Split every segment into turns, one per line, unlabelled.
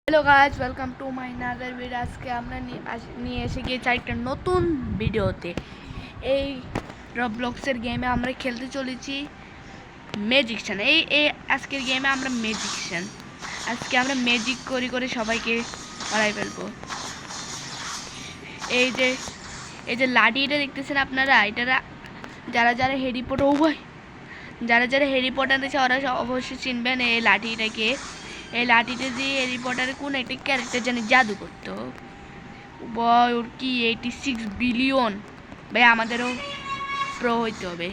Hello guys, welcome to my another video. আজকে আমরা নিয়ে এসে গিয়েছি একটা নতুন ভিডিওতে। এই রবলক্সের গেমে আমরা খেলতে চলেছি ম্যাজিকশান। এই আজকের গেমে আমরা ম্যাজিকশান। আজকে আমরা ম্যাজিক করে সবাইকে হারাই ফেলবো। এই যে লাঠিটা দেখতেছেন আপনারা, এটা যারা হ্যারি পটার যারা হ্যারি পটার দেখছে ওরা অবশ্যই চিনবেন এই লাঠিটাকে। এই লাঠিটা দিয়ে হ্যারি পটারের কোন একটা ক্যারেক্টার জানি জাদু করতো। বয় ওর কি 86 বিলিয়ন। ভাই আমাদেরও প্রো হইতে হবে।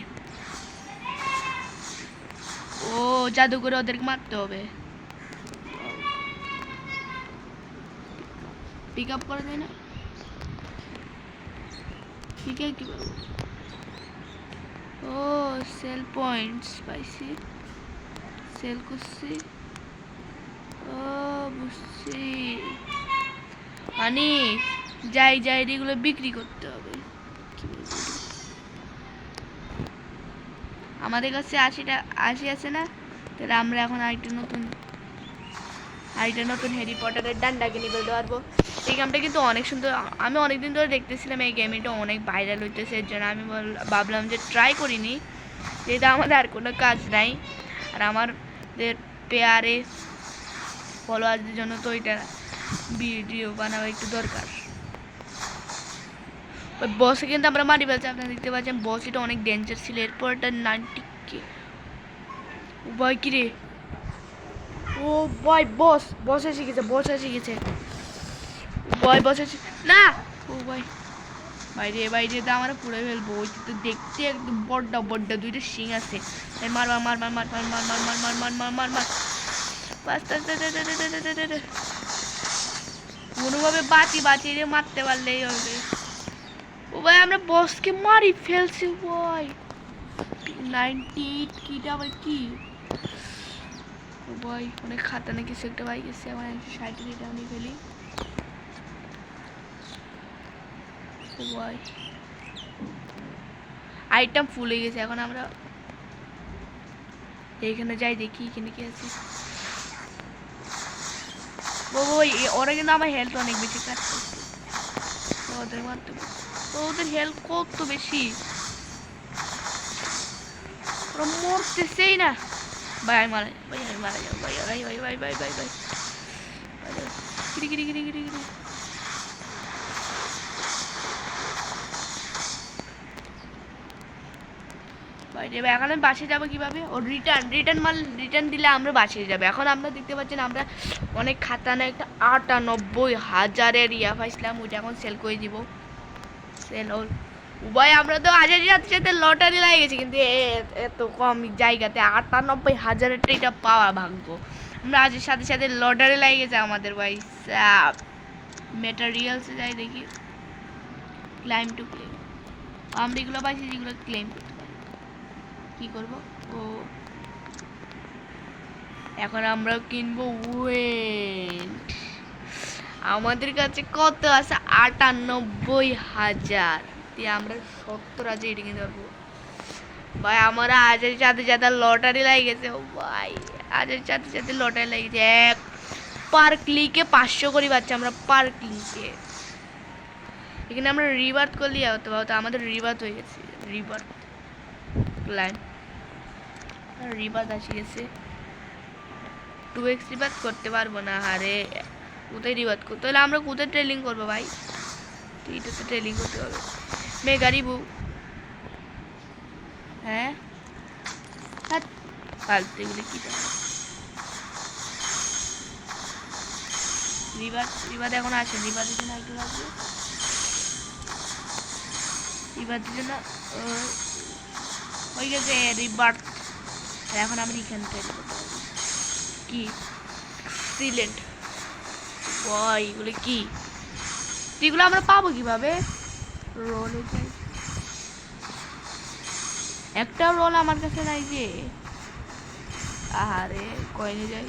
ও জাদু করে ওদেরকে মারতে হবে। পিক আপ করা যায় না? ঠিক আছে, কি বলবো? ও সেল পয়েন্টস পাইছি, সেল করছি। ও বুঝছি, মানে যাই এগুলো বিক্রি করতে হবে। আমাদের কাছে 80 আছে না? তাহলে আমরা এখন আরেকটা নতুন হ্যারি পটারের ডান্ডা কিনে ফেলতে পারবো। এই গেমটা কিন্তু অনেক সুন্দর। আমি অনেকদিন ধরে দেখতেছিলাম এই গেমটা অনেক ভাইরাল হইতেছে, এর জন্য আমি ভাবলাম যে ট্রাই করিনি, যেহেতু আমাদের আর কোনো কাজ নাই আর আমাদের পেয়ারে ফলোয়ারদের জন্য তো এটা ভিডিও বানানো একটু দরকার। ওই বসে কিন্তু আমরা মারি ফেলছি, আপনারা দেখতে পাচ্ছেন। বস এটা অনেক ডেঞ্জার ছিল। এরপর এটা 90 ভয় কিরে। ও ভয়, বস এসে গেছে বস এসে না। ও বাইরে তো আমরা পুরো ফেলবো। ওই তো দেখতে একদম বড্ডা দুইটা শিং আছে। মার মার মার মার মার মার মার মার মার মার মার মার মার বাস। কোনোভাবে বাঁচিয়ে মারতে পারলেই হবে। ও ভাই আমরা বসকে মারি ফেলছি ভাই। 98 কিটা আবার কি? ও ভাই অনেক খাতা না কিছু একটা ভাই গেছে। আমার 160 লিটার আমি ফেলি। ও ভাই আইটেম ফুল হয়ে গেছে। এখন আমরা এইখানে যাই, দেখি এখানে কি আছে। ও ভাই ওরা কিন্তু আমার হেলথ অনেক বেশি কাটছে। ওদের মারতে ওদের হেলথ কত বেশি, ওরা মরতেছেই না। ভাই মারা যাও ভাই। গিরি বাইরে। এখন আমি বাসে যাবো কিভাবে? ও রিটার্ন দিলে আমরা বাসে যাবো। এখন আমরা দেখতে পাচ্ছেন আমরা অনেক খাতানা একটা 98,000-এর ইয়া পাইছিলাম, ওইটা এখন সেল করে দিব। সেল ওর ভাই আমরা তো হাজার সাথে লটারি লাগে গেছি, কিন্তু এত কম জায়গাতে 98,000-এরটা এটা পাওয়া ভাগ্য। আমরা আজের সাথে লটারি লাগে গেছে আমাদের ভাই। মেটেরিয়ালসে যাই দেখি, ক্লাইম টু ক্লেম। আমরা এগুলো পাইছি যেগুলো ক্লেম করতে পারি। কি করব? ও এখন আমরা কিনবো ওয়েন্ট। আমাদের কাছে কত আছে? 98,000 দিয়ে আমরা 70,000 এটা কিনতে পারবো। ভাই আমরা আজের সাথে লটারি লাগে গেছে। ও ভাই আজের সাথে লটারি লাগে গেছে। এক পার ক্লিকে 500 করে পাচ্ছি আমরা, পার ক্লিকে। এখানে আমরা রিবার্থ করলে হতে পারতো। আমাদের রিবার্থ হয়ে গেছে। রিবার্থ ক্লাইম রিবার্থ আসে গেছে। 2x রিবার্থ করতে পারবো না। আরে কোথায় রিবার্থ করতে হলে আমরা কোথায় ট্রেলিং করবো ভাই? তো এটাতে ট্রেলিং করতে হবে। মেগা রিবু। হ্যাঁ ফালতু এগুলো কি রিবার্থ এখন আসে। রিবার্থের জন্য একটু লাগবে। রিবার্থের জন্য হয়ে গেছে রিবার্থ। এখন আমরা এখান থেকে কি সিলেন্ট বয় এগুলো কি? এগুলো আমরা পাবো কিভাবে? রোলে যাই, একটা রোল আমার কাছে নাই যে। আরে কয়েনে যাই।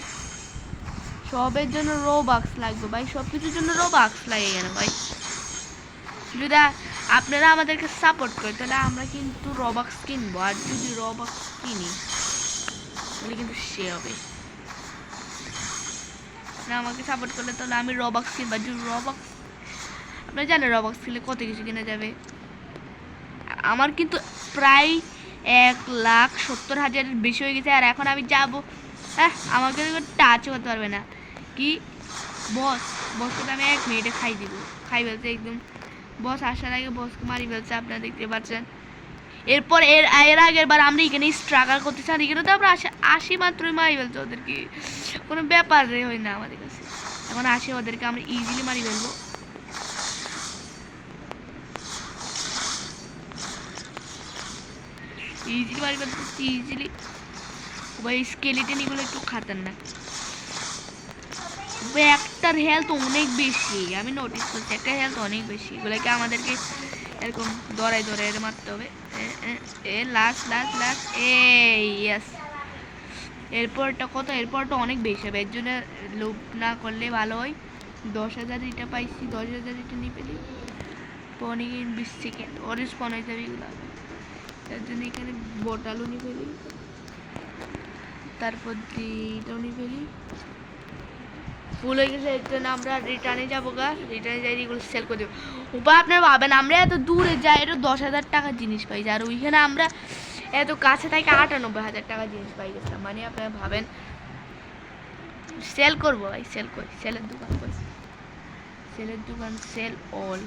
সবের জন্য রো বাক্স লাগবে ভাই, সব কিছুর জন্য রো বাক্স লাগে কেন ভাই? যদি আপনারা আমাদেরকে সাপোর্ট করেন তাহলে আমরা কিন্তু রবাক্স কিনবো। আর যদি রবাক্স কিনি তাহলে কিন্তু সে হবে। না আমাকে সাপোর্ট করলে তাহলে আমি রবাক্স কিনবা। রবাক্স আপনারা জানেন রবাক্স কিনলে কত কিছু কিনা যাবে। আমার কিন্তু প্রায় 1,70,000 বেশি হয়ে গেছে। আর এখন আমি যাবো, হ্যাঁ আমাকে টাচ করতে পারবে না। কি বসকে তো আমি 1 মিনিটে খাই দিব, খাই ফেলছে একদম। বস আসার আগে বসকে মারি ফেলছে, আপনারা দেখতে পাচ্ছেন। এরপর এর আগের বার আমরা এখানে স্ট্রাগল করতেছি, আর এখানে তো আমরা আসি মাত্রই মারি ফেলছি ওদেরকে, কোনো ব্যাপার হয় না আমাদের কাছে। এখন আসি ওদেরকে আমরা ইজিলি মারি ফেলবো। ইজিলি মারি ফেলতেছি ইজিলি। ভাই স্কেলিটন এগুলো একটু খাতারনাক। একটার হেলথ অনেক বেশি, আমি নোটিস করছি একটা হেলথ অনেক বেশি। এগুলোকে আমাদেরকে এরকম দৌড়াই মারতে হবে। Last yes. এরপরটা কত? এরপরটা অনেক বেশি হবে, এর জন্য লোভ না করলে ভালো হয়। 10,000 এটা পাইছি, 10,000 এটা নিয়ে পেলি 20 সেকেন্ড ওর স্পন হয়ে যাবে এগুলো। তার জন্য এখানে বোটালও নিয়ে ফেলি, তারপর এটাও নিয়ে ফেলি। ফুল হয়ে গেছে, এর জন্য আমরা রিটার্নে যাবো গা। রিটার্নে যাই এগুলো সেল করে দেবো। উপায় আপনারা ভাবেন আমরা এত দূরে যাই, এটা 10,000 টাকার জিনিস পাই, আর ওইখানে আমরা এত কাছে থেকে 98,000 টাকার জিনিস পাই গেছিলাম। মানে আপনারা ভাবেন সেল করবো ভাই, সেল করি, সেলের দোকান করি, সেলের দোকান, সেল অল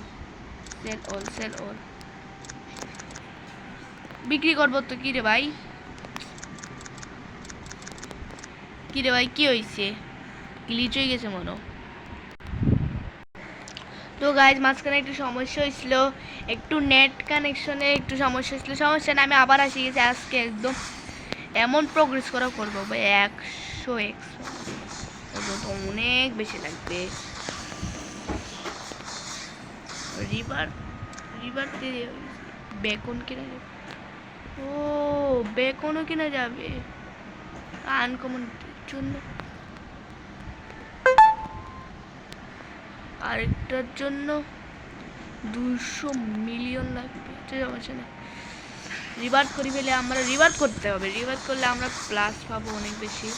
বিক্রি করবো তো। কি রে ভাই কি হয়েছে? গ্লিচ হয়ে গেছে মনে। তো গাইজ মাঝখানে একটু সমস্যা হয়েছিল, একটু নেট কানেকশনে একটু সমস্যা হয়েছিল। সমস্যা না, আমি আবার আসি গেছি আজকে একদম এমন প্রোগ্রেস করা করবো ভাই। 100 তো অনেক বেশি লাগবে। রিভার বেকন কিনা যাবে। ও বেকনও কিনা যাবে আনকমন জন্য। আরেকটার জন্য 200 মিলিয়ন লাগবে। সমস্যা না, রিভার্ট করি ফেলে আমরা রিভার্ট করতে হবে। রিভার্ট করলে আমরা প্লাস পাবো অনেক বেশি।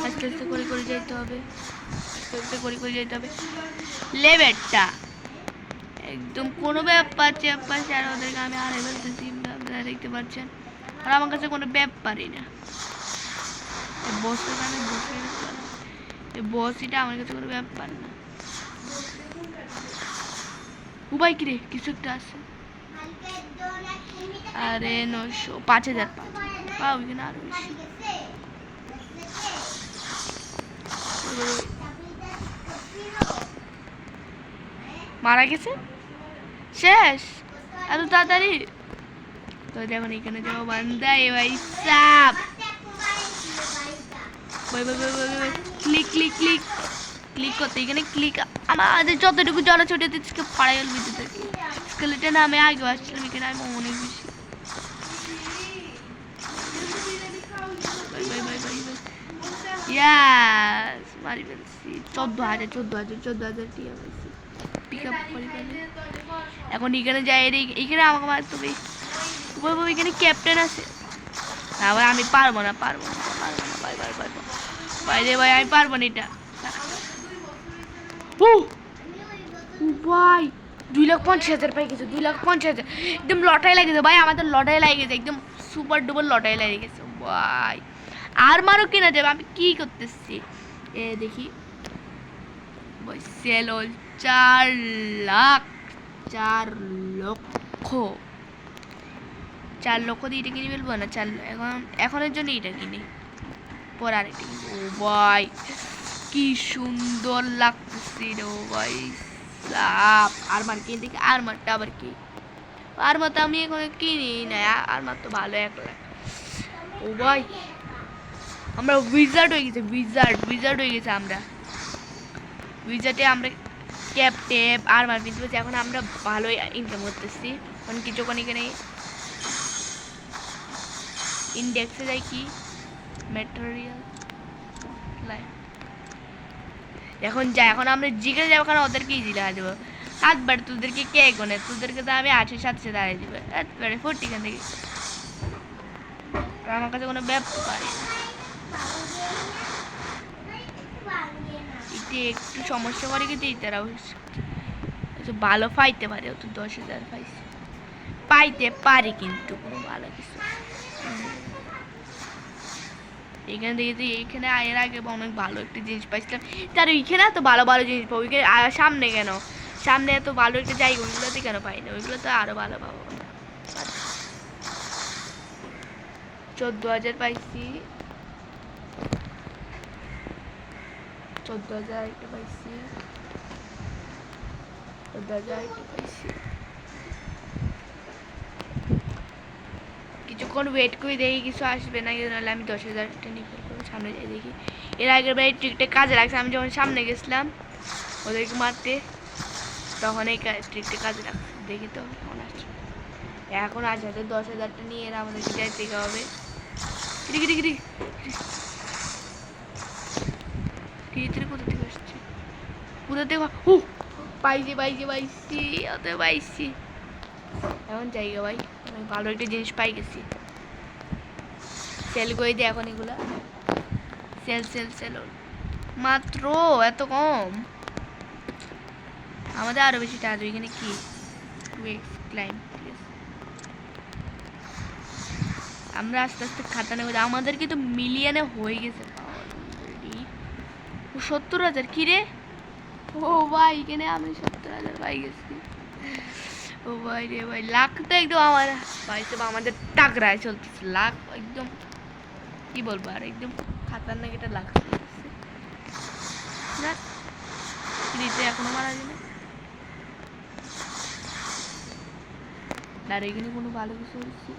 আস্তে আস্তে করে যেতে হবে, লেভেলটা একদম কোনো ব্যাপার চেপাচ্ছে। আর ওদেরকে আমি হারে ফেলতেছি, আপনারা দেখতে পাচ্ছেন। আর আমার কাছে কোনো ব্যাপারই না। বসের আমি বসে বসিটা আমার কাছে কোনো ব্যাপার না। উপায় কিরে কিছু একটা আছে। আরে 900 5,000 পাও এখানে আরো বেশি। মারা গেছে শেষ এত তাড়াতাড়ি। তো যেমন এখানে যাবো বান্দা এ ভাই সাপ ক্লিক করতে এখানে ক্লিক। আমাদের যতটুকু জল ছুটে দিচ্ছে ফাড়াই গেল বিদ্যুৎ থেকে। স্কেলেটন আমি আগে আসছিলাম এখানে, আমি অনেক বেশি ইয়াস মারি ফেলছি। 14,000 টিয়া পাইছি। পিক আপ করি এখন এখানে যাই। এখানে আমাকে মারতে হবে। এখানে ক্যাপ্টেন আছে। আবার আমি পারবো না ভাই ভাই আমি পারবো না এটা। ভাই 2,50,000 পাই গেছে। 2,50,000 একদম লটাই লাগেছে ভাই, আমাদের লটাই লাগে গেছে একদম সুপার ডুপার লটাই লাগে গেছে ভাই। আর মারও কিনা যাবে, আমি কি করতেছি এ দেখি ভাই। সেল 4 লক্ষ দিয়ে এটা কিনে ফেলবো না। এখনের জন্য এটা কিনি, পরে আরেকটা কিনবো। ও ভাই কি সুন্দর লাগতেছে রে ভাই সাপ। আরমার কিনে দেখি, আরমারটা আবার কি? আরমার তো আমি এখন কিনি না, আরমার তো ভালো 1 লাখ। ও ভাই আমরা উইজার্ড হয়ে গেছে, উইজার্ড হয়ে গেছে আমরা। উইজার্ডে আমরা ক্যাপ টেপ আরমার কিনতে পারছি। এখন আমরা ভালোই ইনকাম করতেছি। এখন কিছুক্ষণ এখানে ইন্ডেক্সে যাই, কি ম্যাটেরিয়াল এখন যাই। এখন আমরা জিজ্ঞেস যাবো, কারণ ওদেরকে ইজি লাগা দেবো। সাতবার তোদেরকে কে কোনে, তোদেরকে তো আমি 8-এর সাথে সাথে দাঁড়িয়ে দিবে একবারে 40 খান থেকে। আমার কাছে কোনো ব্যাপার এটা একটু সমস্যা করে কিন্তু তারা ভালো পাইতে পারে, তো 10,000 পাইতে পারি কিন্তু কোনো ভালো কিছু এখানে দেখেছি। এখানে এর আগে অনেক ভালো একটা জিনিস পাইছিলাম, তার ওইখানে এত ভালো ভালো জিনিস পাবো ওইখানে সামনে কেন, সামনে এত ভালো একটা জায়গা ওইগুলোতে কেন পাই না, ওইগুলো তো আরো ভালো পাবো। 14,000 পাইছি, 14,000 একটা পাইছি, 14,000 একটা পাইছি। কিছুক্ষণ ওয়েট করে দেখি কিছু আসবে না, নাহলে আমি 10,000টা নিয়ে ফেলবো। সামনে যাই দেখি। এর আগের বার এই ট্রিকটা কাজে লাগছে, আমি যখন সামনে গেছিলাম ওদেরকে মারতে তখন এই ট্রিকটা কাজে লাগছে। দেখি তো কখন আসছে, এখন আসে 10,000টা নিয়ে এরা আমাদেরকে যাইতে হবে। কোথা থেকে আসছে, কোথা থেকে পাইছি পাইছি পাইছি অত পাইছি। এখন জায়গা ভাই অনেক ভালো একটা জিনিস পাই গেছি, সেল করে দিই এখন এগুলা। সেল সেল সেল মাত্র এত কম, আমাদের আরো বেশি টাকা। এখানে কি ক্লাইম, আমরা আস্তে আস্তে খাতা নেব, আমাদের কিন্তু মিলিয়নে হয়ে গেছে অলরেডি। 70,000 কি রে, ও ভাই এখানে আমি 70,000 পাই গেছি। ও ভাই রে ভাই, লাখ তো একদম আমার ভাই সব আমাদের টাকরায় চলতেছে, লাখ একদম কি বলবো আর একদম খাতারনাক এটা লাখ চলতেছে। এখনো মারা যায় না, আর এখানে কোনো ভালো কিছু হচ্ছে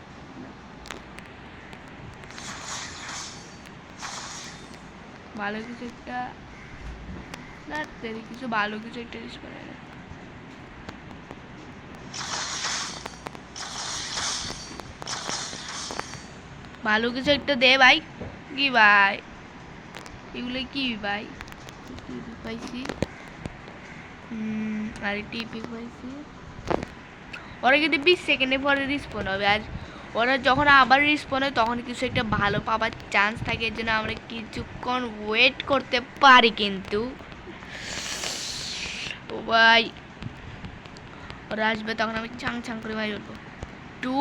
ভালো কিছু একটা না, কিছু ভালো কিছু একটা ইউজ করে না। ভালো কিছু একটা দে ভাই। কি ভাই এগুলো কি ভাই, পাইছি আর টিপি পাইছি। ওরা কিন্তু 20 সেকেন্ডে পরে রিসপন্ড হবে, আর ওরা যখন আবার রিসপন্ড হয় তখন কিছু একটা ভালো পাবার চান্স থাকে, এর জন্য আমরা কিছুক্ষণ ওয়েট করতে পারি। কিন্তু ও ভাই ওরা আসবে তখন আমি চাং চাং করে মারি উঠবো। 2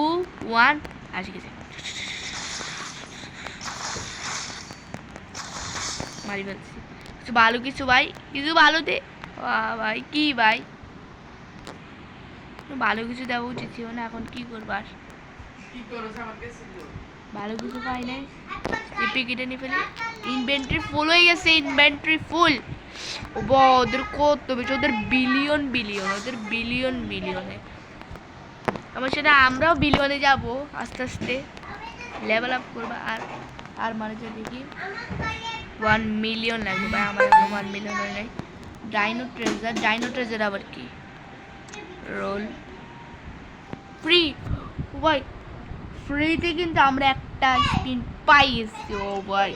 1 আসে গেছে, মারি ফেলছি। কিছু ভালো কিছু ভাই, কিছু ভালো দে ভাই। কি ভাই ভালো কিছু দেওয়া উচিত ছিল না, এখন কি করবার, ভালো কিছু পাই নাই। কেটে নিয়ে ফেলি, ইনভেন্টরি ফুল হয়ে গেছে, ইনভেন্টরি ফুল। ওদের কত বেশি, ওদের বিলিয়ন বিলিয়ন, ওদের বিলিয়ন বিলিয়নে। আমার সেটা আমরাও বিলিয়নে যাব আস্তে আস্তে, লেভেল আপ করবো। আর মানে দেখি 1 মিলিয়ন লাগবে ভাই, আমার এখন 1 মিলিয়ন হয় নাই। ডাইনো ট্রেজার, ডাইনো ট্রেজার আবার কি, রোল ফ্রি ভাই, ফ্রিতে কিন্তু আমরা একটা স্পিন পাই গেছি। ও ভাই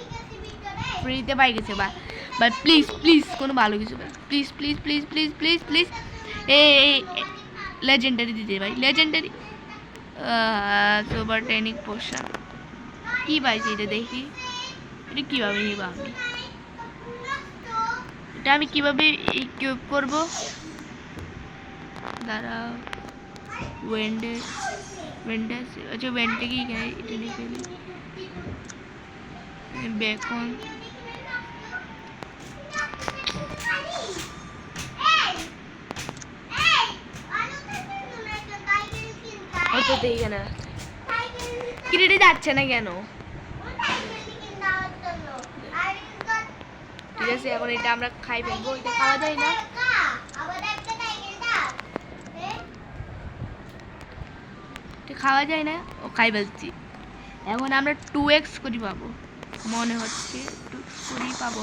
ফ্রিতে পাই গেছে ভাই, বাট প্লিজ প্লিজ কোনো ভালো কিছু ভাই, please please please please please please legendary দিতে ভাই, লেজেন্ডারি সুপার টেনিক পোশন। কি পাইছি এটা দেখি, এটা কীভাবে নিব আমি, এটা আমি কীভাবে ইকুইপ করবো, দাঁড়াও। ওয়েন্ডেস আচ্ছা, ওয়েন্ডে কি এখানে এটা নিয়ে ফেলি। বেকন এইখানে কিরেটে যাচ্ছে না কেন, ঠিক আছে এখন এটা আমরা খাই ফেলবো। এটা খাওয়া যায় না, খাওয়া যায় না, ও খাই ফেলছি। এখন আমরা 2x করি পাবো মনে হচ্ছে, 2x করি পাবো।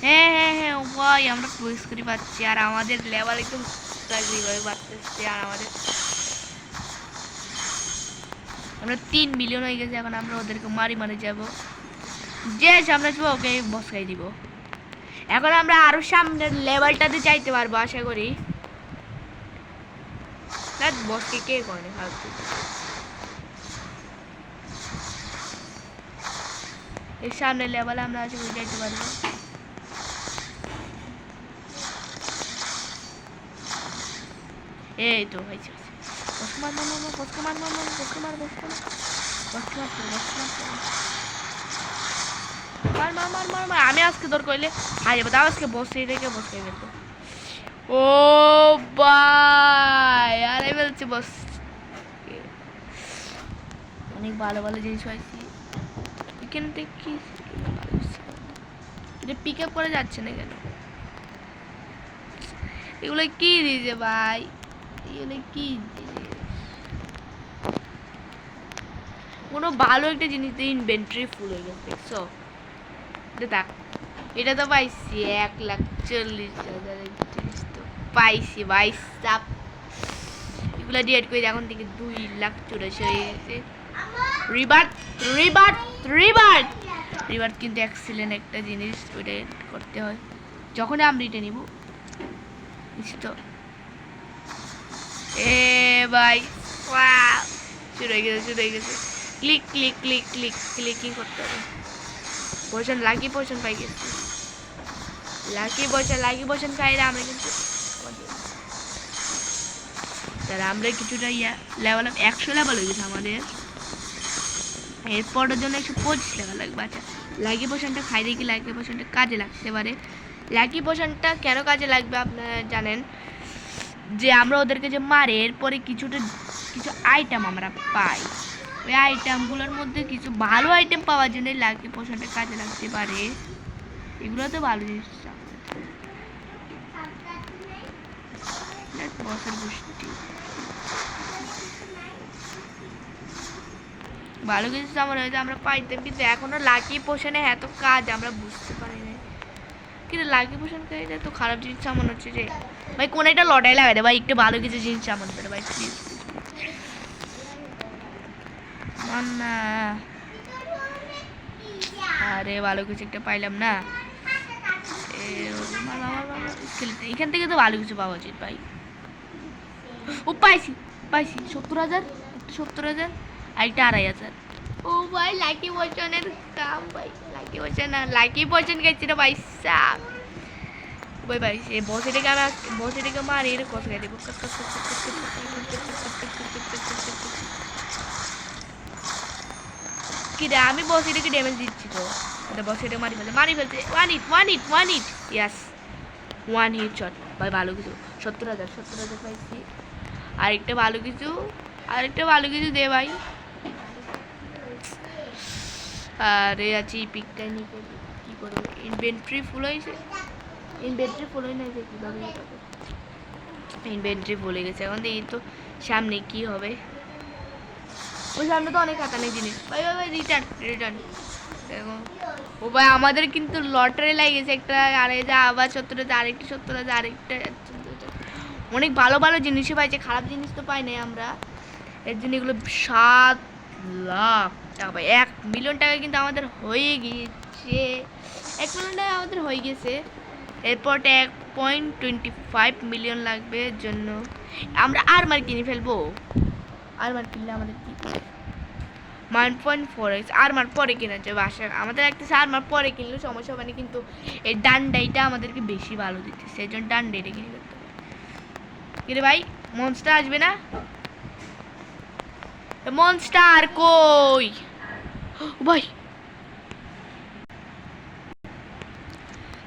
হ্যাঁ হ্যাঁ হ্যাঁ ভাই আমরা 2x করি পাচ্ছি, আর আমাদের লেভেল একদম বাড়তেছে, আর আমাদের আমরা 3 মিলিয়ন হয়ে গেছে। এখন আমরা ওদেরকে মারি মারি যাবো, যে সামনে আসবো ওকে বসকাই দিব। এখন আমরা আরো সামনের লেভেলটাতে যাইতে পারবো আশা করি। বসকে কে করে ফালতু। এর সামনে লেভেলে আমরা আছি, বুঝাইতে পারবো। এই তো হয়েছে। আমি আজকে তোর কইলে হাই যাবো, তাও আজকে বসে রেখে বসে গেল। ও ভাই আরে বলছি বস, অনেক ভালো ভালো জিনিস পাইছি এখান থেকে। কি এটা পিক আপ করে যাচ্ছে না কেন? এগুলো কি দিয়েছে ভাই? এগুলো কি কোনো ভালো একটা জিনিস দিয়ে ইনভেন্টরি ফুল হয়ে গেছে, দেখছো? দেখ এটা তো পাইছি 1,40,000 জিনিস তো পাইছি ভাই সাপ। এগুলো ডিএড করে এখন থেকে 2,84,000 হয়ে গেছে। রিবার্ট রিবার্ট রিবার্ট রিবার্ট কিন্তু এক্সিলেন্ট একটা জিনিস, ওইটা করতে হয় যখন আমরা এটা নিব। তো এ ভাই শুরু হয়ে গেছে, শুরু হয়ে গেছে। Click click click click clicking করতে হবে। পোশন লাকি পোশন পাই গেছি, লাকি পোশন খাইলে আমরা কিন্তু তাহলে আমরা কিছুটা লেভেল 100 লেভেল হয়ে গেছে আমাদের। এরপরের জন্য 125 লেভেল লাগবে। আচ্ছা লাকি পোশনটা খাই দেখি, লাকি পোশনটা কাজে লাগতে পারে। লাকি পোশনটা কেন কাজে লাগবে আপনারা জানেন? যে আমরা ওদেরকে যে মারে এরপরে কিছু আইটেম আমরা পাই, ওই আইটেমগুলোর মধ্যে কিছু ভালো আইটেম পাওয়ার জন্য লাকি পোশনটা কাজে লাগতে পারে। এগুলো তো ভালো জিনিস। বসের গোষ্ঠী ভালো কিছু আমার হয়তো আমরা পাইতাম, কিন্তু এখনো লাকি পোশনে এত কাজ আমরা বুঝতে পারি না। কিন্তু লাকি পোশন খাইলে তো খারাপ জিনিস এমন হচ্ছে যে ভাই কোন একটা লড়াই লাগাই দে ভাই, একটু ভালো কিছু জিনিস এমন করে ভাই প্লিজ। না আরে ভালো কিছু একটা পাইলাম না। এখান থেকে তো ভালো কিছু পাওয়া উচিত ভাই। ও পাইছি পাইছি 70,000, 70,000 আর একটা 2,500। ও ভাই লাকি পোশনের কাম ভাই, লাকি পোশন না, লাকি পোশন গেছি রে ভাই সাব। ভাই ভাই এই বসেটাকে মারি এর কষ্ট খাই দেবো। কি রে আমি বসেটাকে ড্যামেজ দিচ্ছি তো, বসেটাকে মারি ফেলতে। ওয়ান হিট ইয়াস, ওয়ান হিট শট ভাই। ভালো কিছু 70,000 পাইছি। আরেকটা ভালো কিছু দে ভাই। আরে আছি পিকটা নিয়ে কি করবো? ইনভেন্টরি ফুল হয়েছে, ইনভেন্টরি ফুল হয়ে গেছে কীভাবে? ইনভেন্টরি ফুল হয়ে গেছে। এখন দেখি তো সামনে কি হবে। ওই সামনে তো অনেক খাতানের জিনিস। ভাই রিটার্ন দেখো। ও ভাই আমাদের কিন্তু লটারি লাগিয়েছে একটা, আর এই যে আবার 70,000, আরেকটা 70,000, আরেকটা অনেক ভালো ভালো জিনিসই পাইছে, খারাপ জিনিস তো পাই নাই আমরা। এর জন্য এগুলো 7 লাখ টাকা ভাই। 1 মিলিয়ন টাকা কিন্তু আমাদের হয়ে গিয়েছে, 1 মিলিয়ন টাকা আমাদের হয়ে গেছে। এরপর 1.25 মিলিয়ন লাগবে। এর জন্য আমরা আর্মার কিনে ফেলবো। আর্মার কিনলে আমাদের কি 1.4x আর্মার পরে কেনা যাবে। আশা আমাদের একটা আর্মার পরে কিনলেও সমস্যা হবে না, কিন্তু এই ডান্ডাইটা আমাদেরকে বেশি ভালো দিচ্ছে, সেই জন্য ডান্ডাইটা কিনে ফেলতে হবে। কিরে ভাই মনস্টার আসবে না? মনস্টার কই ভাই?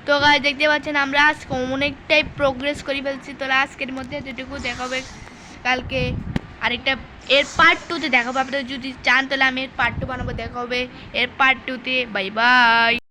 তো গাইস দেখতে পাচ্ছেন আমরা আজকে অনেকটাই প্রোগ্রেস করে ফেলছি। তো আজকের মধ্যে এতটুকু দেখাবে, কালকে আরেকটা এর পার্ট 2তে দেখাবো। আপনারা যদি চান তাহলে আমি এর পার্ট 2 বানাবো, দেখা হবে এর পার্ট 2তে। Bye bye.